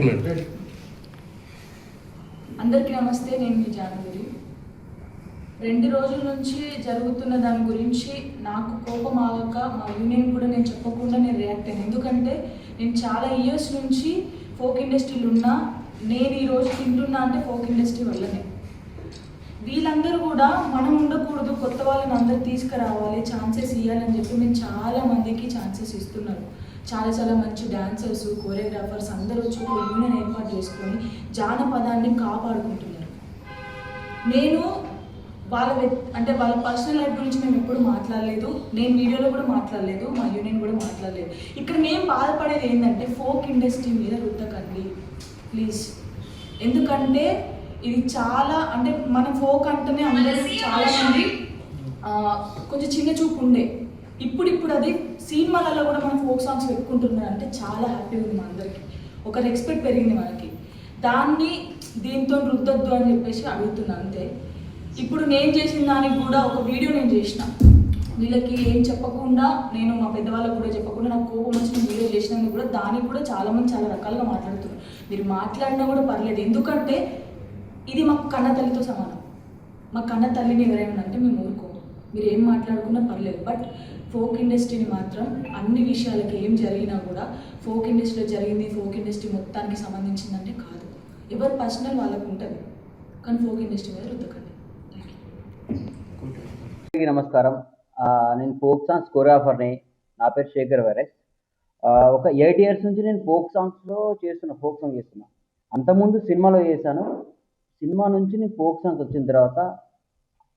Right madam. అందరికీ నమస్తే, నేను మీ జానగిరి. 2 రోజుల నుంచి జరుగుతున్న దాని గురించి నాకు కోపం ఆగక మా యూనియన్ కూడా నేను చెప్పకుండా నేను రియాక్ట్ అయ్యాను. ఎందుకంటే నేను చాలా ఇయర్స్ నుంచి ఫోక్ ఇండస్ట్రీలో ఉన్నా. నేను ఈరోజు తింటున్నా అంటే ఫోక్ ఇండస్ట్రీ వల్లనే. వీళ్ళందరూ కూడా మనం ఉండకూడదు, కొత్త వాళ్ళని అందరూ తీసుకురావాలి, ఛాన్సెస్ ఇవ్వాలని చెప్పి మేము చాలా మందికి ఛాన్సెస్ ఇస్తున్నారు. చాలా మంచి డాన్సర్స్, కోరియోగ్రాఫర్స్ అందరూ వచ్చి ఒక యూనియన్ ఏర్పాటు చేసుకొని జానపదాన్ని కాపాడుకుంటున్నారు. నేను వాళ్ళ పర్సనల్ లైఫ్ గురించి మేము ఎప్పుడు మాట్లాడలేదు, నేను వీడియోలో కూడా మాట్లాడలేదు, మా యూనియన్ కూడా మాట్లాడలేదు. ఇక్కడ మేము బాధపడేది ఏంటంటే ఫోక్ ఇండస్ట్రీ మీద రుద్దకండి ప్లీజ్. ఎందుకంటే ఇది చాలా అంటే మన ఫోక్ అంటేనే అందరూ చాలామంది కొంచెం చిన్న చూపు ఉండే. ఇప్పుడు అది సినిమాలలో కూడా మన ఫోక్ సాంగ్స్ పెట్టుకుంటున్నారు అంటే చాలా హ్యాపీగా ఉంది. మా అందరికీ ఒక రెస్పెక్ట్ పెరిగింది మనకి. దాన్ని దీంతో రుద్దొద్దు అని చెప్పేసి అడుగుతున్నాను అంతే. ఇప్పుడు నేను చేసిన దానికి కూడా ఒక వీడియో నేను చేసిన, వీళ్ళకి ఏం చెప్పకుండా, నేను మా పెద్దవాళ్ళకు కూడా చెప్పకుండా నాకు కోపం వచ్చిన వీడియో చేసినందుకు కూడా దానికి కూడా చాలామంది చాలా రకాలుగా మాట్లాడుతున్నారు. మీరు మాట్లాడినా కూడా పర్లేదు, ఎందుకంటే ఇది మాకు కన్న తల్లితో సమానం. మా కన్న తల్లిని ఎవరైనా అంటే మేము ఊరుకోము, మీరు ఏం మాట్లాడుకున్నా పర్లేదు. బట్ ఫోక్ ఇండస్ట్రీని మాత్రం అన్ని విషయాలకి ఏం జరిగినా కూడా ఫోక్ ఇండస్ట్రీలో జరిగింది ఫోక్ ఇండస్ట్రీ మొత్తానికి సంబంధించిందంటే కాదు. ఎవరు పర్సనల్ వాళ్ళకు ఉంటుంది, కానీ ఫోక్ ఇండస్ట్రీ మీద రుద్దకండి. నమస్కారం, నేను ఫోక్ సాంగ్స్ కోరియోగ్రాఫర్ని. నా పేరు శేఖర్ వైరస్. ఒక 8 years నుంచి నేను ఫోక్ సాంగ్స్లో ఫోక్ సాంగ్ చేస్తున్నా. అంతకుముందు సినిమాలో చేశాను. సినిమా నుంచి నేను ఫోక్ సాంగ్స్ వచ్చిన తర్వాత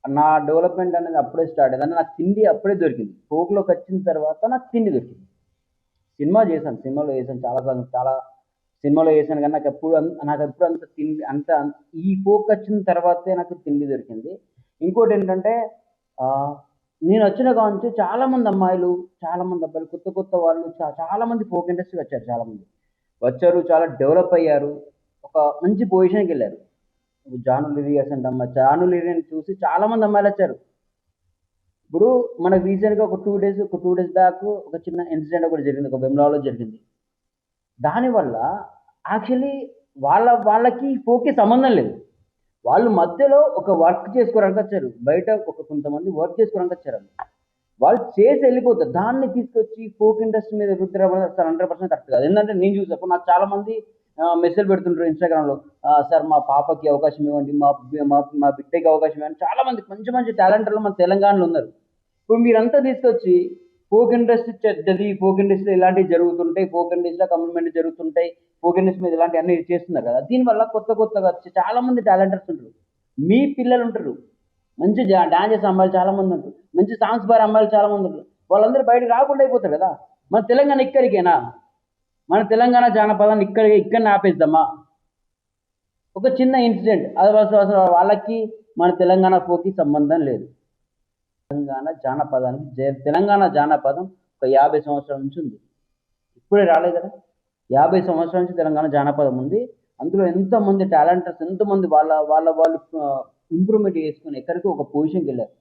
నా డెవలప్మెంట్ అనేది అప్పుడే స్టార్ట్ అయ్యింది. నాకు తిండి అప్పుడే దొరికింది. ఫోక్లోకి వచ్చిన తర్వాత నాకు తిండి దొరికింది. సినిమాలో చేశాను చాలా సినిమాలో చేశాను, కానీ నాకు ఎప్పుడు అంత తిండి ఈ ఫోక్ వచ్చిన తర్వాతే నాకు తిండి దొరికింది. ఇంకోటి ఏంటంటే నేను వచ్చిన కావచ్చు చాలామంది అమ్మాయిలు, చాలామంది అబ్బాయిలు, కొత్త వాళ్ళు చాలామంది ఫోక్ ఇండస్ట్రీకి వచ్చారు. చాలామంది వచ్చారు, చాలా డెవలప్ అయ్యారు, ఒక మంచి పొజిషన్కి వెళ్ళారు. జాను లిరియస్ అంటే జాను లిరియని చూసి చాలామంది అమ్మాయిలు వచ్చారు. ఇప్పుడు మనకు రీసెంట్గా ఒక టూ డేస్ బ్యాక్ ఒక చిన్న ఇన్సిడెంట్ ఒకటి జరిగింది, ఒక వెమ్లాలో జరిగింది. దానివల్ల యాక్చువల్లీ వాళ్ళకి ఫోక్కి సంబంధం లేదు. వాళ్ళు మధ్యలో ఒక వర్క్ చేసుకోవడానికి వచ్చారు, బయట కొంతమంది వర్క్ చేసుకోవడానికి వచ్చారు. వాళ్ళు చేసి వెళ్ళిపోతారు. దాన్ని తీసుకొచ్చి ఫోక్ ఇండస్ట్రీ మీద రుద్దడం 100% కరెక్ట్ కాదు. ఎందుకంటే నేను చూసినప్పుడు నాకు చాలామంది మెసేజ్ పెడుతుంటారు ఇన్స్టాగ్రామ్లో, సార్ మా పాపకి అవకాశం ఇవ్వండి, మా బిడ్డకి అవకాశం ఇవ్వండి. చాలామంది మంచి టాలెంటర్లు మన తెలంగాణలో ఉన్నారు. ఇప్పుడు మీరంతా తీసుకొచ్చి ఫోక్ ఇండస్ట్రీ చెడ్డది, ఫోక్ ఇండస్ట్రీలో ఇలాంటివి జరుగుతుంటాయి, ఫోక్ ఇండస్ట్రీలో కమిట్మెంట్ జరుగుతుంటాయి, ఫోక్ ఇండస్ట్రీ మీద ఇలాంటి అన్ని చేస్తున్నారు కదా. దీనివల్ల కొత్తగా వచ్చి చాలామంది టాలెంటర్స్ ఉంటారు. మీ పిల్లలు ఉంటారు, మంచి డాన్స్ చేసే అమ్మాయిలు చాలామంది ఉంటారు, మంచి సాంగ్స్ పాడే అమ్మాయిలు చాలామంది ఉంటారు. వాళ్ళందరూ బయటకు రాకుండా అయిపోతారు కదా. మన తెలంగాణ ఇక్కడికేనా? మన తెలంగాణ జానపదాన్ని ఇక్కడ ఆపేద్దామా? ఒక చిన్న ఇన్సిడెంట్, అది వాళ్ళకి మన తెలంగాణ ఫోక్కి సంబంధం లేదు. తెలంగాణ జానపదం ఒక 50 సంవత్సరాల నుంచి ఉంది, ఇప్పుడే రాలేదు కదా. 50 సంవత్సరాల నుంచి తెలంగాణ జానపదం ఉంది. అందులో ఎంతోమంది టాలెంటర్స్, ఎంతోమంది వాళ్ళు ఇంప్రూవ్మెంట్ చేసుకుని ఎక్కడికి ఒక పొజిషన్కి వెళ్ళారు.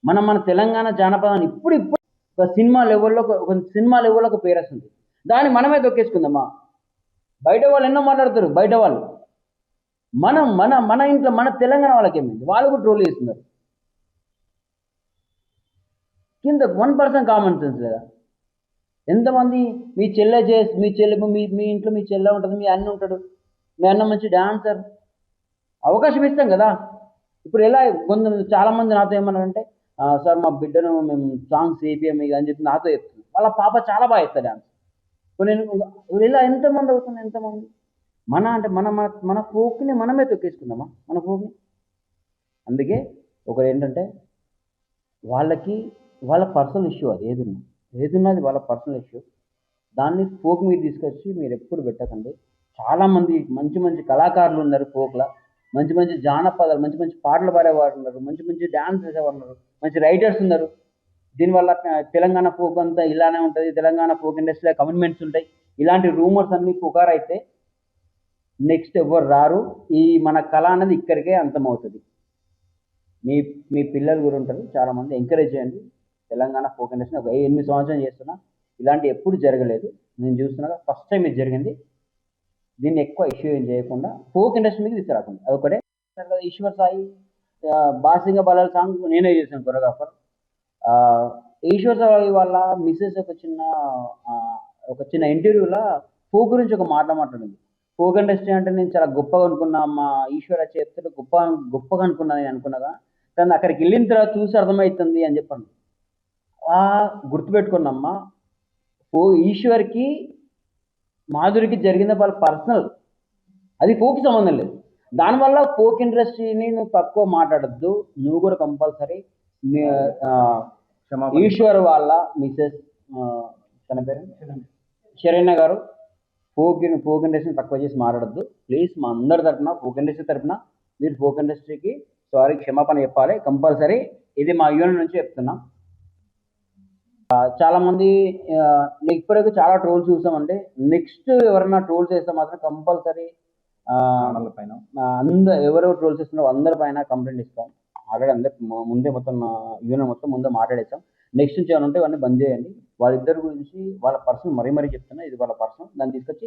మన తెలంగాణ జానపదాన్ని ఇప్పుడు ఒక సినిమా లెవెల్లో ఒక పేరు వస్తుంది. దాన్ని మనమే తొక్కేసుకుందామా? బయట వాళ్ళు ఎన్నో మాట్లాడతారు, బయట వాళ్ళు. మన ఇంట్లో మన తెలంగాణ వాళ్ళకి ఏమైంది? వాళ్ళు కూడా ట్రోల్ చేస్తున్నారు. కింద 1% కామన్ సెన్స్ లేదా? ఎంతమంది మీ ఇంట్లో మీ చెల్లె ఉంటుంది, మీ అన్న ఉంటాడు, మీ అన్న మంచి డాన్సర్, అవకాశం ఇస్తాం కదా. ఇప్పుడు ఎలా చాలామంది నాతో ఏమన్నారంటే, సార్ మా బిడ్డను మేము సాంగ్స్ వేపియం అని చెప్పి నాతో చెప్తుంది. వాళ్ళ పాప చాలా బాగా ఇస్తారు డాన్స్. నేను ఇలా ఎంతమంది అవుతుంది, ఎంతమంది మన ఫోక్ని మనమే తొక్కేసుకుందామా? మన ఫోక్ని. అందుకే ఒకటి ఏంటంటే, వాళ్ళ పర్సనల్ ఇష్యూ, అది ఏదున్నది వాళ్ళ పర్సనల్ ఇష్యూ. దాన్ని ఫోక్ మీద తీసుకొచ్చి మీరు ఎప్పుడు పెట్టకండి. చాలామంది మంచి కళాకారులు ఉన్నారు ఫోక్లో, మంచి జానపదాలు, మంచి పాటలు పాడేవారు ఉన్నారు, మంచి డ్యాన్స్ చేసేవారు ఉన్నారు, మంచి రైటర్స్ ఉన్నారు. దీనివల్ల తెలంగాణ ఫోక్ అంతా ఇలానే ఉంటుంది, తెలంగాణ ఫోక్ ఇండస్ట్రీలో కమిట్మెంట్స్ ఉంటాయి, ఇలాంటి రూమర్స్ అన్నీ పుకారైతే నెక్స్ట్ ఎవరు రారు. మన కళ అనేది ఇక్కడికే అంతమవుతుంది. మీ పిల్లలు కూడా ఉంటారు, చాలామంది ఎంకరేజ్ చేయండి. తెలంగాణ ఫోక్ ఇండస్ట్రీ ఒక 8 సంవత్సరాలు చేస్తున్నా, ఇలాంటి ఎప్పుడు జరగలేదు. నేను చూస్తున్నా, ఫస్ట్ టైం ఇది జరిగింది. దీన్ని ఎక్కువ ఇష్యూ ఏం చేయకుండా ఫోక్ ఇండస్ట్రీ మీద తీసుకురాకుండా అదొకటే. ఈశ్వర్ సాయి బాసింగ బలాల్ సాంగ్ నేనే చేశాను కొరియోగ్రాఫర్. ఈశ్వర్ సాయి వాళ్ళ మిస్సెస్ ఆ, ఒక చిన్న ఇంటర్వ్యూలో ఫోక్ గురించి ఒక మాట మాట్లాడింది. ఫోక్ ఇండస్ట్రీ అంటే నేను చాలా గొప్పగా అనుకున్నా, మా ఈశ్వర చెప్తే గొప్పగా అనుకున్నా నేను అనుకున్నాగా, కానీ అక్కడికి వెళ్ళిన తర్వాత చూసి అర్థమవుతుంది అని చెప్పాను. గుర్తుపెట్టుకున్నమ్మా, ఈశ్వర్కి మాధురికి జరిగిన వాళ్ళ పర్సనల్, అది ఫోక్ సంబంధం లేదు. దానివల్ల ఫోక్ ఇండస్ట్రీని నువ్వు తక్కువ మాట్లాడద్దు. నువ్వు కూడా కంపల్సరీ ఈశ్వర్ వాళ్ళ మిసెస్ తన పేరు శరణ్య గారు ఫోక్ ఇండస్ట్రీని తక్కువ చేసి మాట్లాడద్దు ప్లీజ్. మా అందరి తరఫున, ఫోక్ ఇండస్ట్రీ తరఫున మీరు ఫోక్ ఇండస్ట్రీకి సారీ, క్షమాపణ చెప్పాలి కంపల్సరీ. ఇది మా యూనియన్ నుంచి చెప్తున్నాం. చాలా మంది ఇప్పటివరకు చాలా ట్రోల్స్ చూసామండి. నెక్స్ట్ ఎవరైనా ట్రోల్స్ చేస్తే మాత్రం కంపల్సరీ పైన ఎవరెవరు ట్రోల్స్ చేస్తున్నారో అందరి పైన కంప్లైంట్ ఇస్తాం. ఆల్రెడీ అందరు ముందే మొత్తం యూనియన్ మొత్తం ముందే మాట్లాడేస్తాం. నెక్స్ట్ నుంచి ఏమైనా ఉంటే ఇవన్నీ బంద్ చేయండి. వాళ్ళిద్దరి గురించి వాళ్ళ పర్సన్ మరీ చెప్తున్నా, ఇది వాళ్ళ పర్సన్, దాన్ని తీసుకొచ్చి